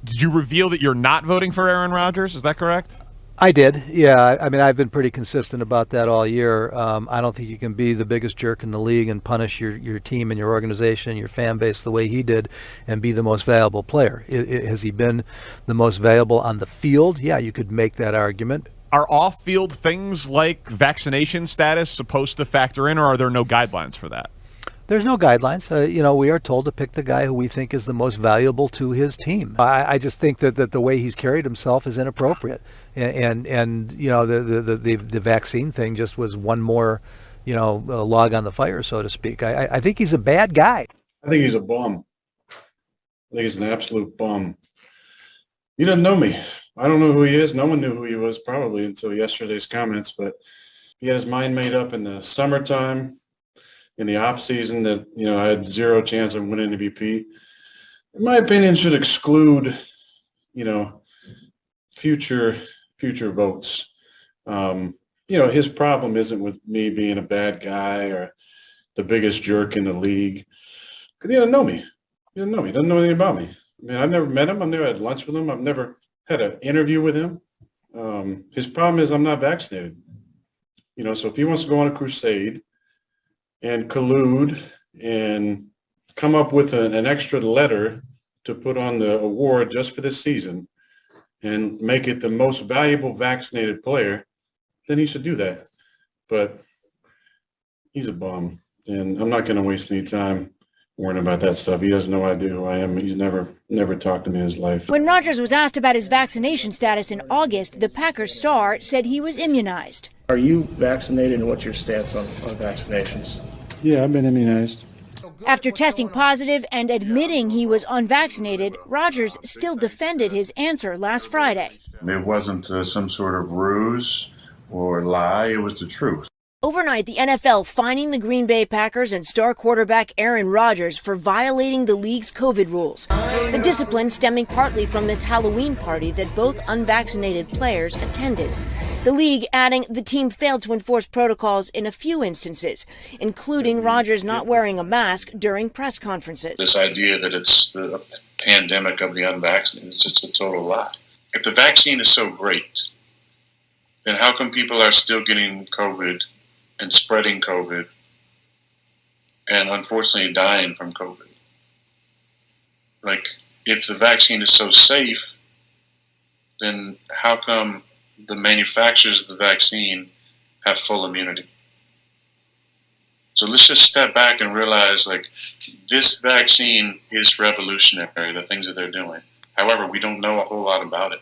Did you reveal that you're not voting for Aaron Rodgers? Is that correct? I did, yeah. I mean, I've been pretty consistent about that all year. I don't think you can be the biggest jerk in the league and punish your team and your organization and your fan base the way he did and be the most valuable player. Has he been the most valuable on the field? Yeah, you could make that argument. Are off-field things like vaccination status supposed to factor in, or are there no guidelines for that? There's no guidelines. We are told to pick the guy who we think is the most valuable to his team. I just think that the way he's carried himself is inappropriate, and the vaccine thing just was one more, log on the fire, so to speak. I think he's a bad guy. I think he's a bum. I think he's an absolute bum. He doesn't know me. I don't know who he is. No one knew who he was probably until yesterday's comments, but he had his mind made up in the summertime, in the off season, that I had zero chance of winning MVP. In my opinion, should exclude future votes. His problem isn't with me being a bad guy or the biggest jerk in the league, because he doesn't know me. He doesn't know me. He doesn't know anything about me. I mean, I've never met him. I've never had lunch with him. I've never had an interview with him. His problem is I'm not vaccinated. So if he wants to go on a crusade and collude and come up with an extra letter to put on the award just for this season and make it the most valuable vaccinated player, then he should do that. But he's a bum, and I'm not going to waste any time worrying about that stuff. He has no idea who I am. He's never talked to me in his life. When Rodgers was asked about his vaccination status in August, the Packers star said he was immunized. Are you vaccinated, and what's your stance on vaccinations? Yeah, I've been immunized. After testing positive and admitting he was unvaccinated, Rodgers still defended his answer last Friday. It wasn't some sort of ruse or lie. It was the truth. Overnight, the NFL fining the Green Bay Packers and star quarterback Aaron Rodgers for violating the league's COVID rules. The discipline stemming partly from this Halloween party that both unvaccinated players attended. The league adding the team failed to enforce protocols in a few instances, including Rodgers not wearing a mask during press conferences. This idea that it's the pandemic of the unvaccinated is just a total lie. If the vaccine is so great, then how come people are still getting COVID and spreading COVID and unfortunately dying from COVID? Like, if the vaccine is so safe, then how come the manufacturers of the vaccine have full immunity? So let's just step back and realize, like, this vaccine is revolutionary, the things that they're doing. However, we don't know a whole lot about it.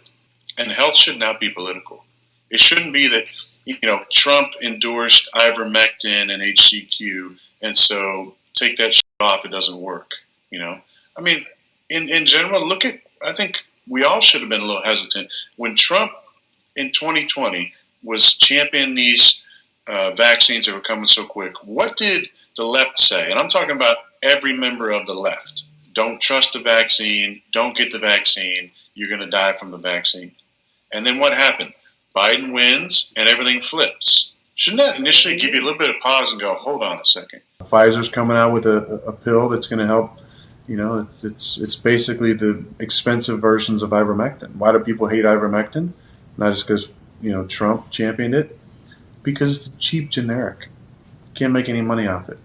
And health should not be political. It shouldn't be that, Trump endorsed ivermectin and HCQ, and so take that shit off, it doesn't work, I mean, in general, I think we all should have been a little hesitant. When Trump in 2020 was championing these vaccines that were coming so quick, what did the left say? And I'm talking about every member of the left. Don't trust the vaccine. Don't get the vaccine. You're going to die from the vaccine. And then what happened? Biden wins and everything flips. Shouldn't that initially give you a little bit of pause and go, hold on a second? Pfizer's coming out with a pill that's going to help. It's basically the expensive versions of ivermectin. Why do people hate ivermectin? Not just because, Trump championed it. Because it's a cheap generic. Can't make any money off it.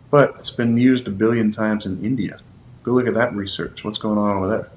But it's been used 1 billion times in India. Go look at that research. What's going on over there?